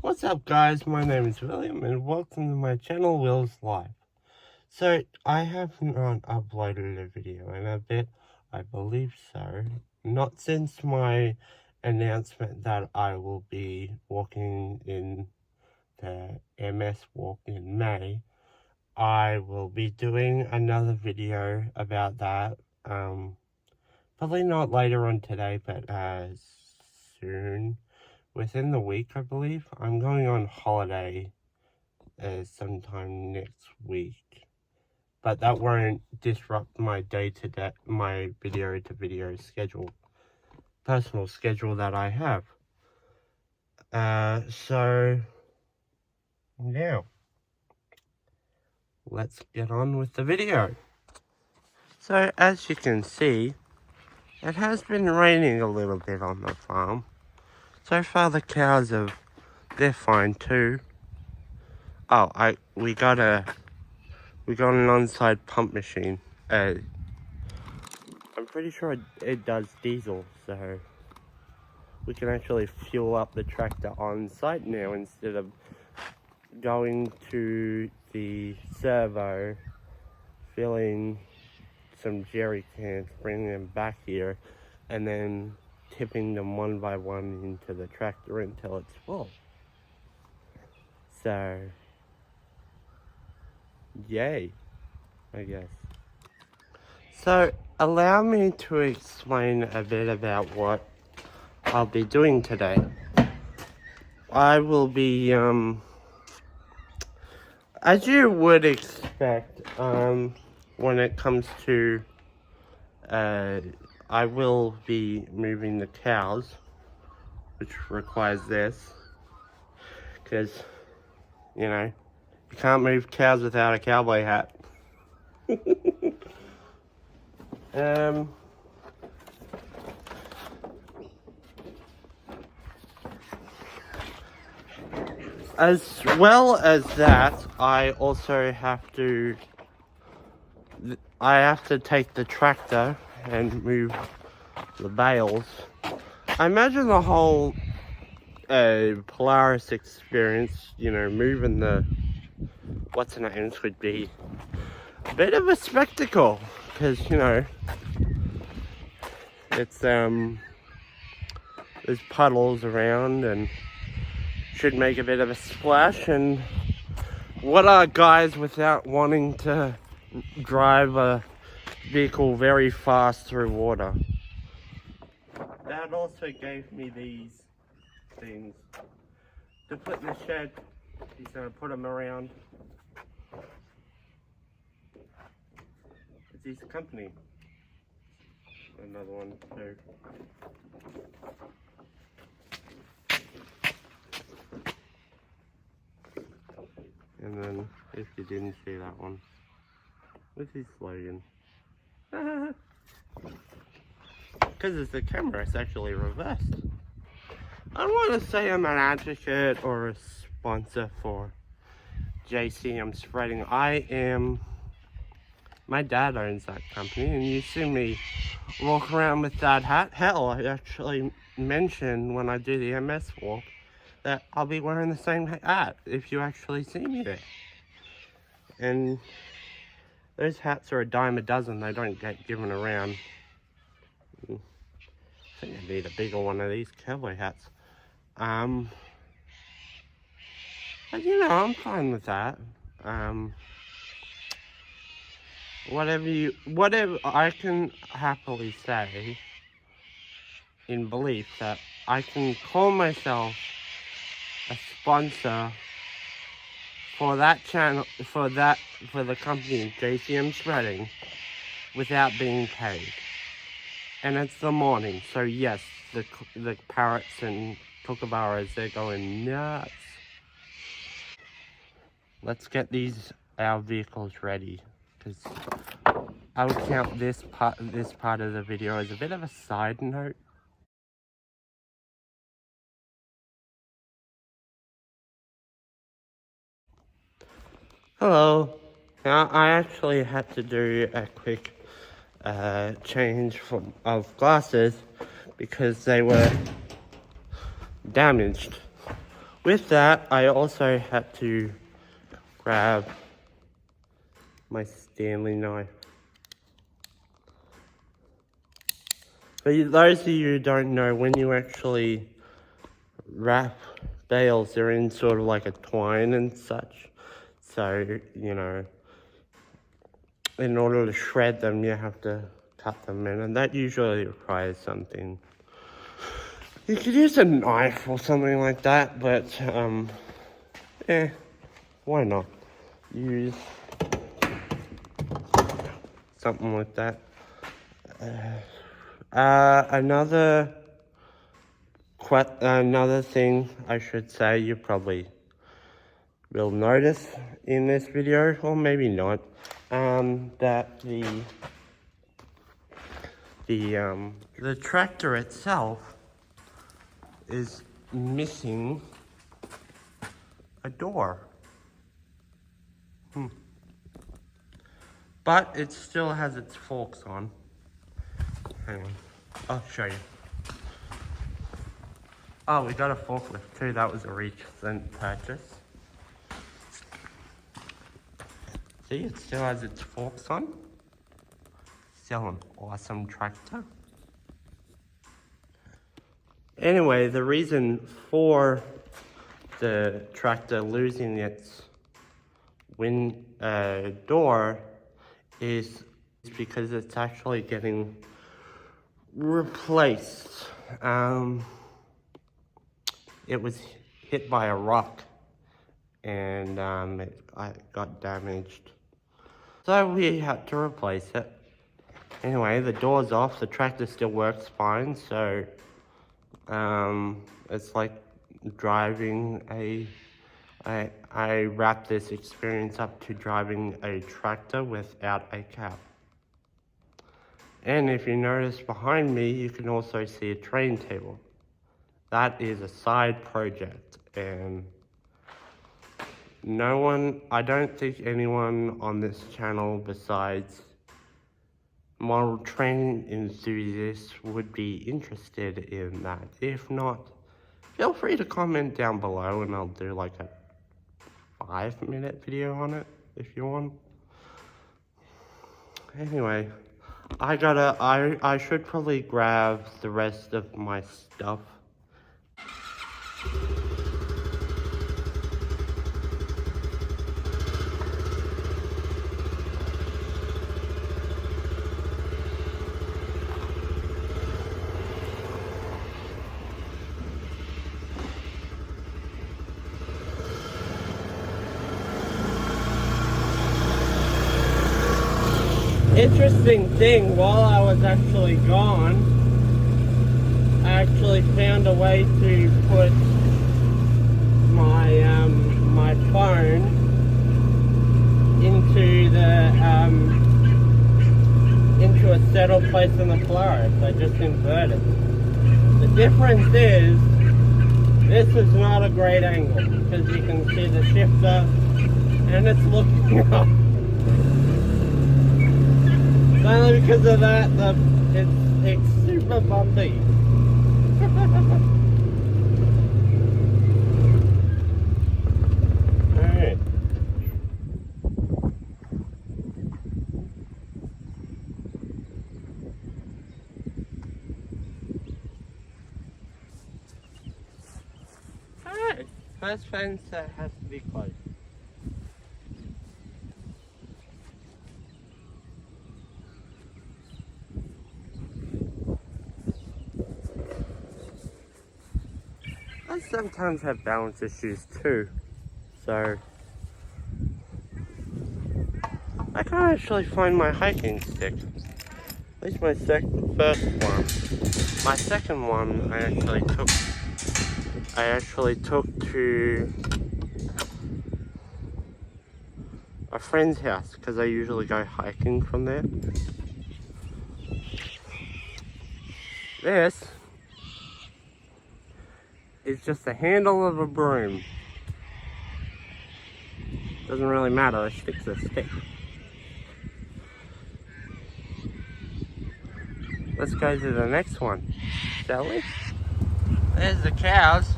What's up guys, my name is William and welcome to my channel Will's Life. So I have not uploaded a video in a bit, I believe so. Not since my announcement that I will be walking in the MS walk in May. I will be doing another video about that. Probably not later on today, but soon. Within the week, I believe. I'm going on holiday sometime next week, but that won't disrupt my day-to-day, my video-to-video schedule, personal schedule that I have. So now let's get on with the video. So as you can see, it has been raining a little bit on the farm. So far the cows they're fine too. Oh, we got an on-site pump machine. I'm pretty sure it does diesel, so we can actually fuel up the tractor on site now instead of going to the servo, filling some jerry cans, bringing them back here, and then tipping them one by one into the tractor until it's full. So, yay, I guess. So, allow me to explain a bit about what I'll be doing today. I will be, as you would expect, when it comes to, I will be moving the cows, which requires this, because, you know, you can't move cows without a cowboy hat. As well as that, I also have to take the tractor and move the bales. I imagine the whole Polaris experience, you know, moving the what's in names would be a bit of a spectacle, because, you know, it's there's puddles around and should make a bit of a splash. And what are guys without wanting to drive a vehicle very fast through water? Dad also gave me these things to put in the shed. He's gonna put them around. It's his company. Another one too. And then, if you didn't see that one, what's his slogan? Because it's the camera, it's actually reversed. I don't want to say I'm an advocate or a sponsor for JCM Spreading. My dad owns that company, and you see me walk around with that hat. Hell, I actually mentioned when I do the MS walk that I'll be wearing the same hat if you actually see me there. And those hats are a dime a dozen. They don't get given around. I think I need a bigger one of these cowboy hats. But you know, I'm fine with that. Whatever I can happily say in belief that I can call myself a sponsor for that channel, for the company JCM Spreading, without being paid. And it's the morning, so yes, the parrots and kookaburras, they're going nuts. Let's get our vehicles ready, because I would count this part of the video as a bit of a side note. Hello. Now, I actually had to do a quick change of glasses because they were damaged With that, I also had to grab my Stanley knife. For those of you who don't know, when you actually wrap bales, they're in sort of like a twine and such. So, you know, in order to shred them, you have to cut them in, and that usually requires something. You could use a knife or something like that, but, why not use something like that? Another thing I should say you probably will notice in this video, or maybe not, that the tractor itself is missing a door. But it still has its forks on. Hang on, I'll show you. Oh, we got a forklift too. That was a recent purchase. See, it still has its forks on. Still an awesome tractor. Anyway, the reason for the tractor losing its door is because it's actually getting replaced. It was hit by a rock and it got damaged. So we had to replace it. Anyway, the door's off, the tractor still works fine, so it's like driving I wrap this experience up to driving a tractor without a cab. And if you notice behind me, you can also see a train table. That is a side project, and I don't think anyone on this channel besides model training enthusiasts would be interested in that. If not, feel free to comment down below and I'll do like a 5-minute video on it if you want. Anyway, I should probably grab the rest of my stuff. Interesting thing, while I was actually gone, I actually found a way to put my my phone into a settled place in the Polaris. I just inverted. The difference is this is not a great angle because you can see the shifter and it's looking up. Only because of that, it's super bumpy. Alright. Alright, first fence has to be closed. I sometimes have balance issues too, so I can't actually find my hiking stick. At least my first one. My second one I actually took to a friend's house because I usually go hiking from there. This is just the handle of a broom. Doesn't really matter, a stick's a stick. Let's go to the next one, shall we? There's the cows.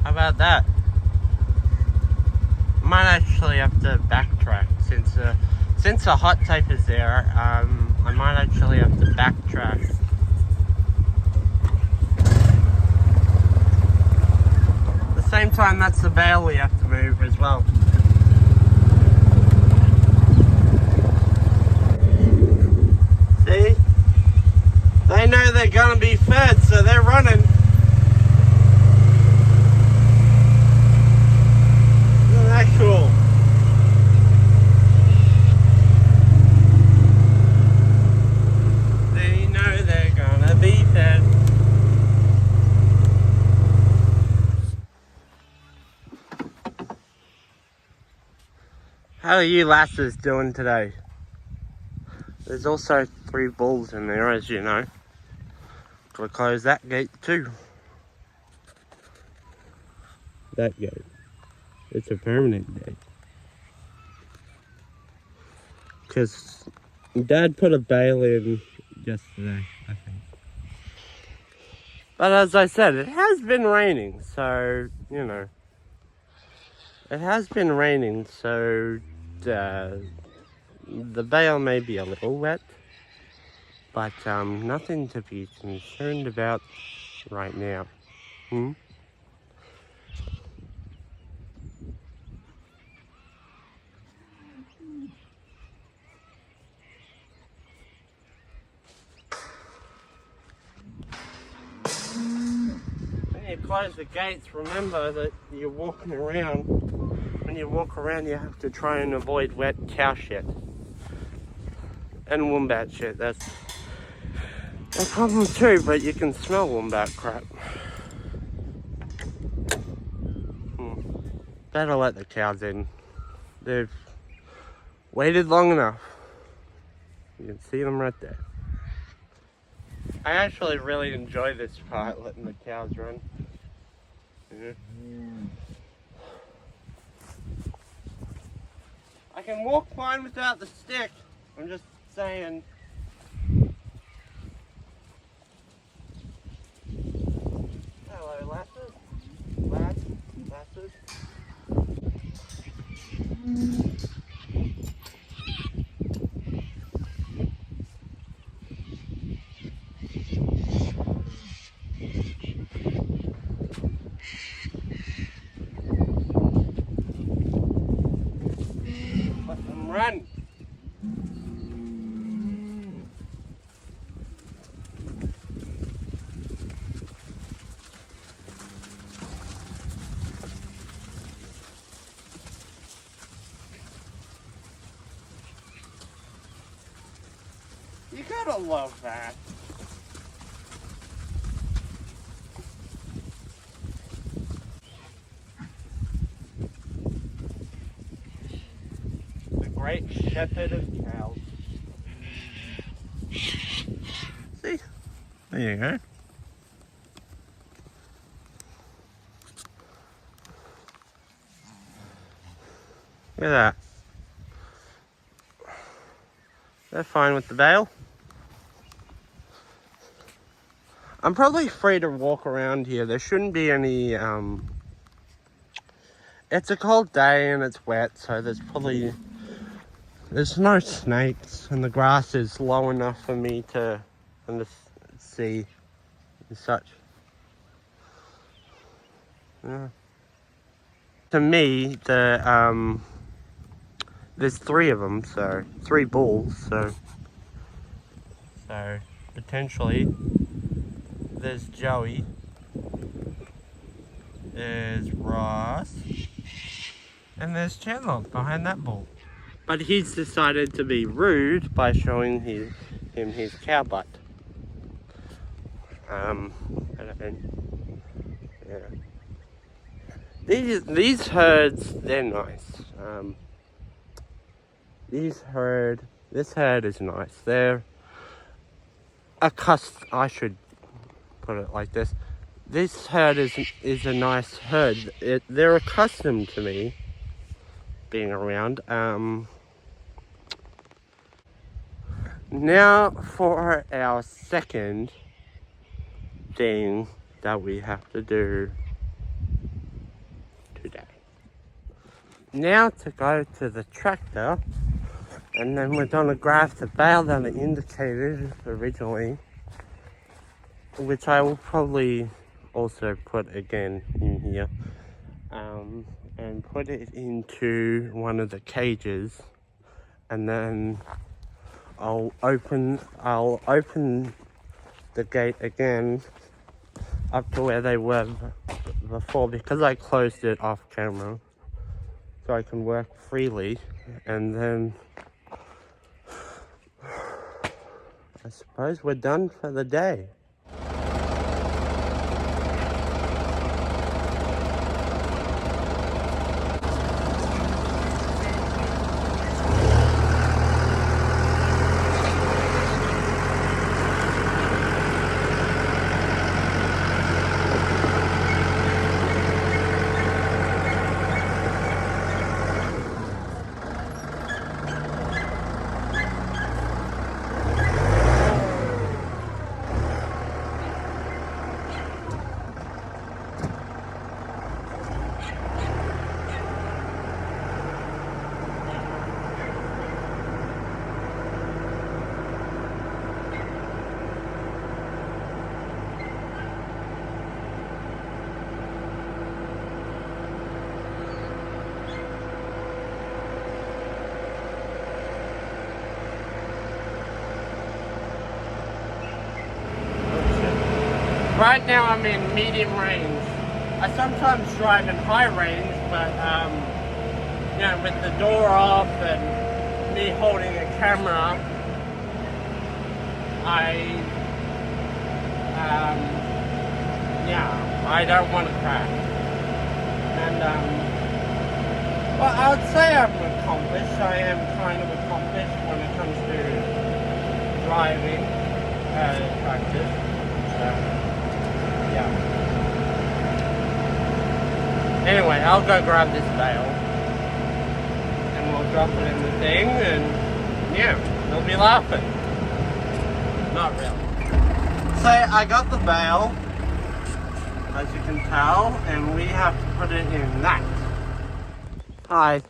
How about that? Might actually have to backtrack since the hot tape is there. I might actually have to backtrack. At the same time, that's the bale we have to move as well. See? They know they're gonna be fed, so they're running. Isn't that cool? They know they're gonna be fed. How are you lasses doing today? There's also 3 bulls in there, as you know. Gotta close that gate too. That gate. It's a permanent gate. Because Dad put a bale in yesterday, I think. But as I said, it has been raining, so, you know. It has been raining, so the bale may be a little wet. But nothing to be concerned about right now. When you close the gates, remember that you're walking around. When you walk around, you have to try and avoid wet cow shit. And wombat shit, that's a problem too, but you can smell wombat crap. Better let the cows in. They've waited long enough. You can see them right there. I actually really enjoy this part, letting the cows run. Yeah. I can walk fine without the stick. I'm just saying. Hello, lasses. Lasses. Let them run. You gotta love that. The great shepherd of cows. See? There you go. Look at that. They're fine with the bale. I'm probably free to walk around here. There shouldn't be any, it's a cold day and it's wet, so there's no snakes and the grass is low enough for me to see and such. Yeah. To me, there's 3 of them, so 3 bulls, so potentially there's Joey, there's Ross, and there's Chandler behind that bull. But he's decided to be rude by showing him his cow butt. Yeah. These herds, they're nice. This herd is nice. They're I should put it like this. This herd is a nice herd. They're accustomed to me being around. Now for our second thing that we have to do. now to go to the tractor, and then we're gonna grab the bale that I indicated originally, which I will probably also put again in here, and put it into one of the cages, and then I'll open the gate again up to where they were before, because I closed it off camera so I can work freely, and then I suppose we're done for the day. Right now I'm in medium range. I sometimes drive in high range, but you know, with the door off and me holding a camera, I don't want to crash. And well, I would say I'm accomplished. I am kind of accomplished when it comes to driving tractors. Yeah. Anyway, I'll go grab this bale and we'll drop it in the thing, and yeah, they'll be laughing. Not really. So I got the bale, as you can tell, and we have to put it in that. Hi.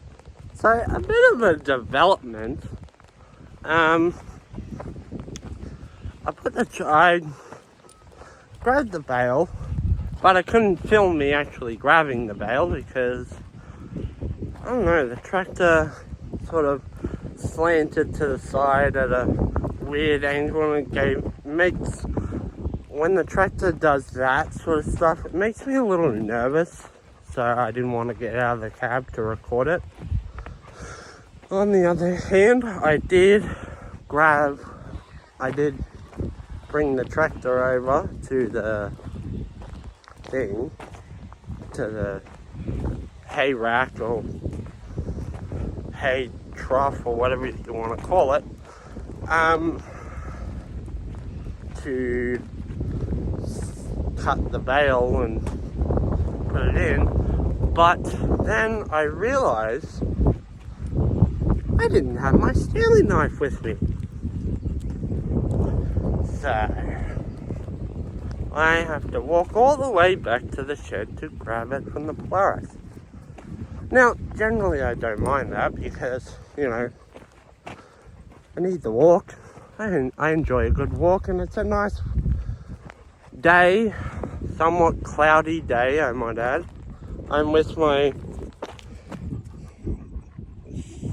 So a bit of a development. I grabbed the bale, but I couldn't film me actually grabbing the bale because, I don't know, the tractor sort of slanted to the side at a weird angle, and when the tractor does that sort of stuff, it makes me a little nervous, so I didn't want to get out of the cab to record it. On the other hand, I did bring the tractor over to the thing, to the hay rack or hay trough or whatever you want to call it, to cut the bale and put it in. But then I realized I didn't have my Stanley knife with me. So I have to walk all the way back to the shed to grab it from the florist. Now, generally I don't mind that because, you know, I need the walk. I enjoy a good walk, and it's a nice day, somewhat cloudy day, I might add. I'm with my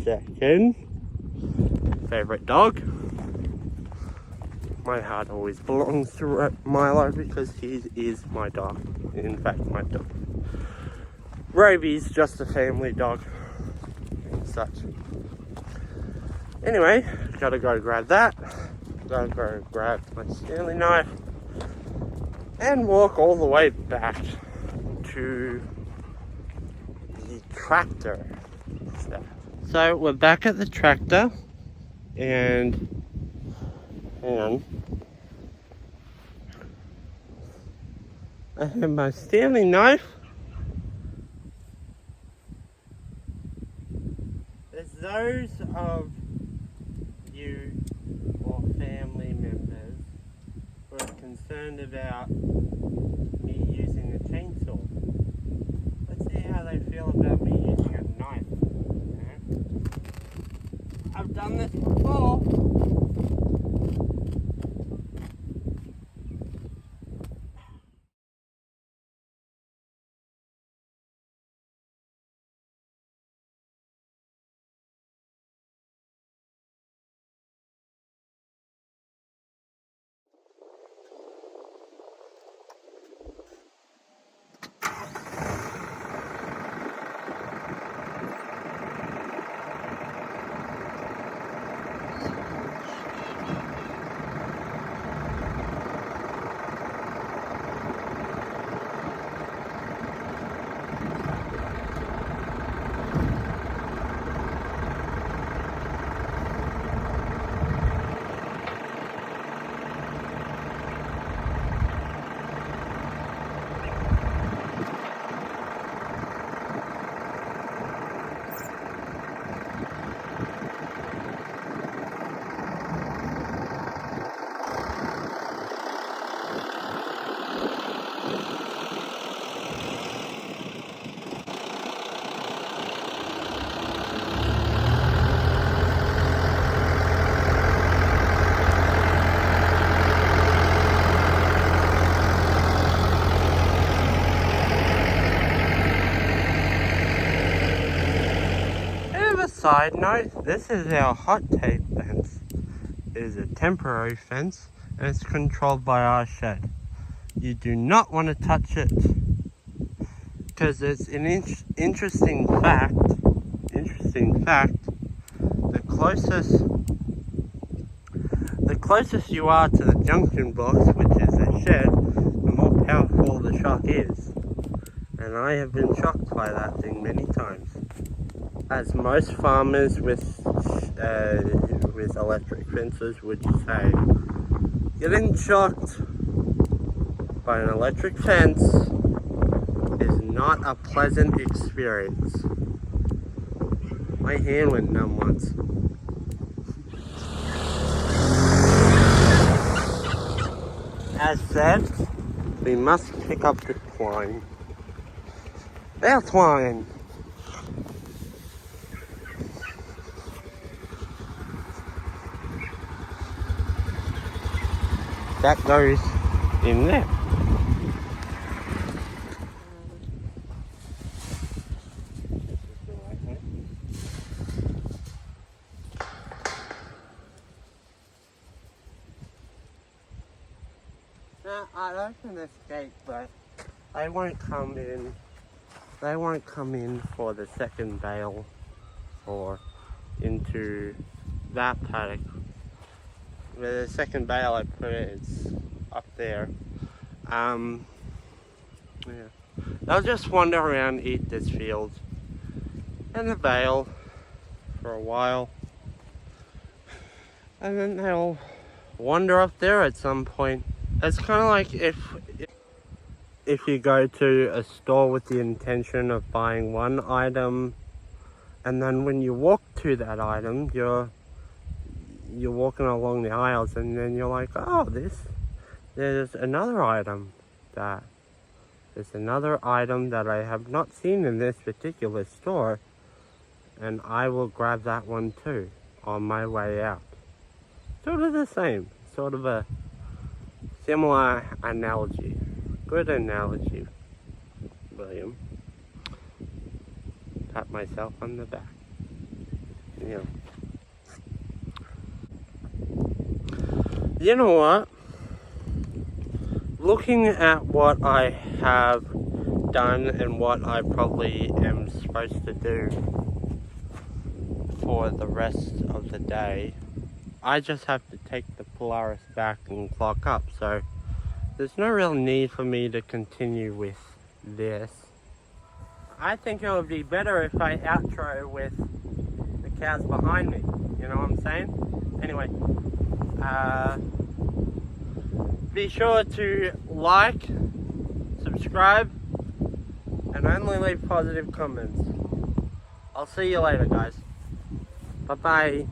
second favorite dog. My heart always belongs to Milo because he is my dog. In fact, my dog. Roby's just a family dog and such. Anyway, gotta go grab that. Gotta go grab my Stanley knife and walk all the way back to the tractor. So we're back at the tractor, and hang on. I have my Stanley knife. There's those of you or family members who are concerned about me using a chainsaw. Let's see how they feel about me using a knife. done this before. Side note, this is our hot tape fence. It is a temporary fence and it's controlled by our shed. You do not want to touch it because it's an interesting fact. The closest you are to the junction box, which is the shed, the more powerful the shock is. And I have been shocked by that thing many times. As most farmers with electric fences would say, getting shocked by an electric fence is not a pleasant experience. My hand went numb once. As said, we must pick up the twine. Our twine! That goes in there. Now, I'd open this gate, but they won't come in. They won't come in for the second bale or into that paddock. The second bale I put it, it's up there. Yeah. They'll just wander around, eat this field and the bale for a while, and then they'll wander up there at some point. It's kind of like if you go to a store with the intention of buying one item, and then when you walk to that item, you're walking along the aisles, and then you're like, oh, there's another item that I have not seen in this particular store, and I will grab that one too on my way out. Sort of the same, sort of a similar analogy. Good analogy, William. Pat myself on the back. Yeah. You know what? Looking at what I have done and what I probably am supposed to do for the rest of the day, I just have to take the Polaris back and clock up. So there's no real need for me to continue with this. I think it would be better if I outro with the cows behind me. You know what I'm saying? Anyway, be sure to like, subscribe, and only leave positive comments. I'll see you later, guys. Bye-bye.